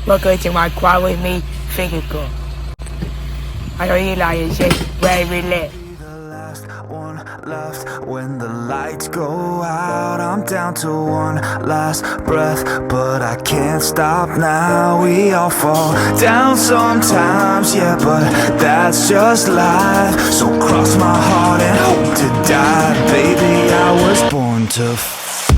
Welcome to my quad with me, finger girl. I know you like it, shit, very lit. One left when the lights go out. I'm down to one last breath, but I can't stop now. We all fall down sometimes, yeah, but that's just life. So cross my heart and hope to die. Baby, I was born to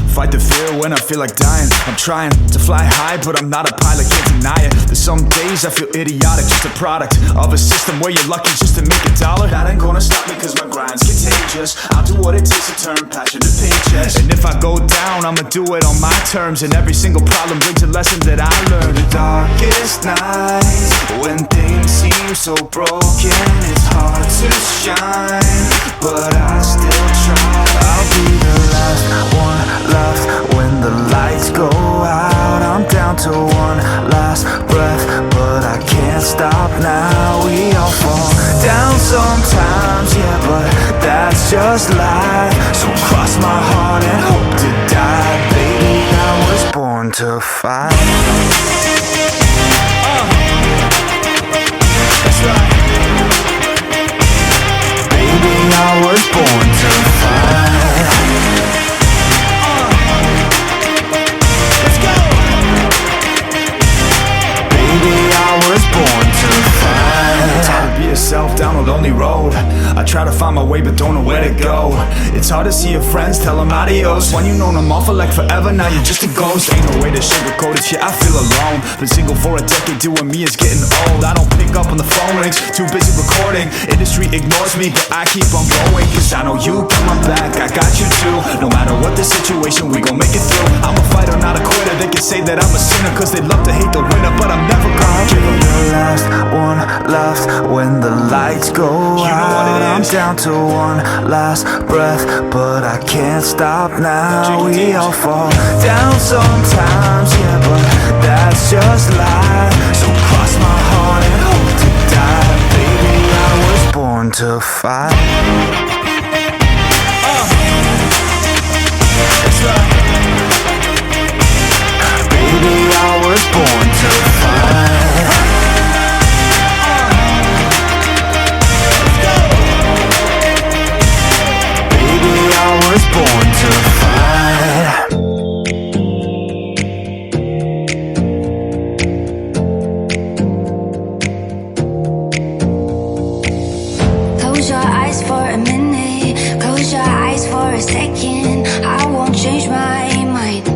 fight the fear when I feel like dying. I'm trying to fly high, but I'm not a pilot, can't deny it. There's some days I feel idiotic, just a product of a system where you're lucky just to make $1. That ain't gonna stop me cause my grind's contagious. I'll do what it takes to turn passion to paychecks. And if I go down, I'ma do it on my terms. And every single problem brings a lesson that I learned. The darkest nights, when things seem so broken, it's hard to shine, but I still try. I'll be the last one left when the lights go out. I'm down to one last breath, but I can't stop now. We all fall down sometimes, yeah, but that's just life. So cross my heart and hope to die. Baby, I was born to fight. That's right. Baby, I was born to fight. Born to fight. It's hard to be yourself down a lonely road. I try to find my way but don't know where to go. It's hard to see your friends, tell them adios. When you known them all for like forever, now you're just a ghost. Ain't no way to sugarcoat it, shit, I feel alone. Been single for a decade, doing me is getting old. I don't pick up on the phone rings, too busy recording. Industry ignores me, but I keep on going. Cause I know you got my back, I got you too. No matter what the situation, we gon' make it through. I'm a fighter, not a quitter. They can say that I'm a sinner cause they love to hate the winner, but I'm never gonna give up. The last one left when the lights go out. I'm down to one last breath, but I can't stop now. We all fall down sometimes, yeah, but that's just life. So cross my heart and hope to die. Baby, I was born to fight. That's right. Baby, I was born to fight. I was born to fight. Close your eyes for a minute, close your eyes for a second. I won't change my mind.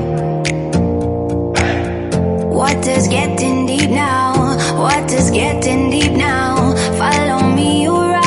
Water's getting deep now, water's getting deep now. Follow me around.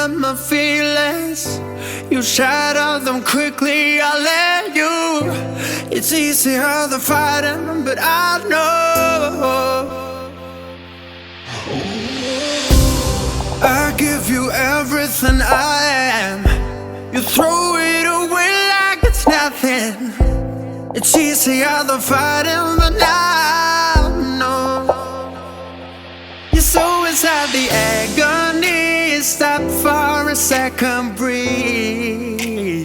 up my feelings. You shatter them quickly, I let you. It's easier than fighting, but I know I give you everything I am. You throw it away like it's nothing. It's easier than fighting, but I know you're so inside the agony. Stop for a second, breathe.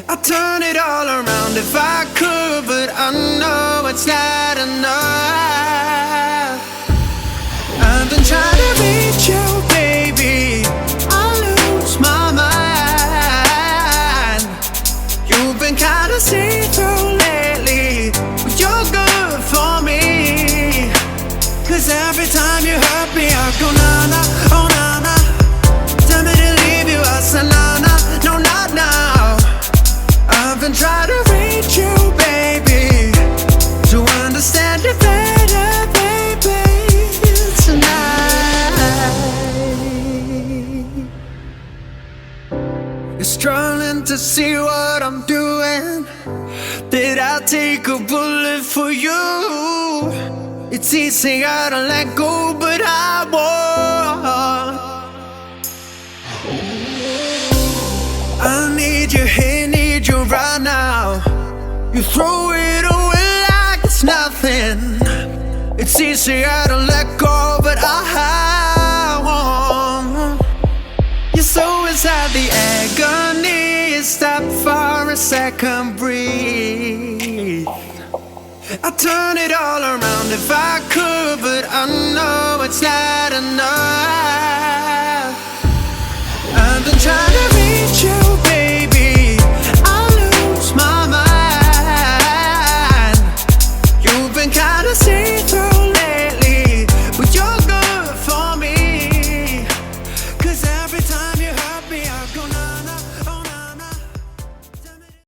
I'd turn it all around if I could, but I know it's not enough. I've been trying to reach you, baby. I lose my mind. You've been kinda see-through lately, but you're good for me. Cause every time you hurt me, I go na-na, oh na-na. Tell me to leave you, I say na-na, no not now. I've been trying to reach you, baby, to understand you better, baby, tonight. You're struggling to see what I'm doing. Did I take a bullet for you? It's easier to let go, but I won't. I need you here, need you right now. You throw it away like it's nothing. It's easier to let go, but I won't. You're so inside the agony. Stop for a second, breathe. I'd turn it all around if I could, but I know it's not enough.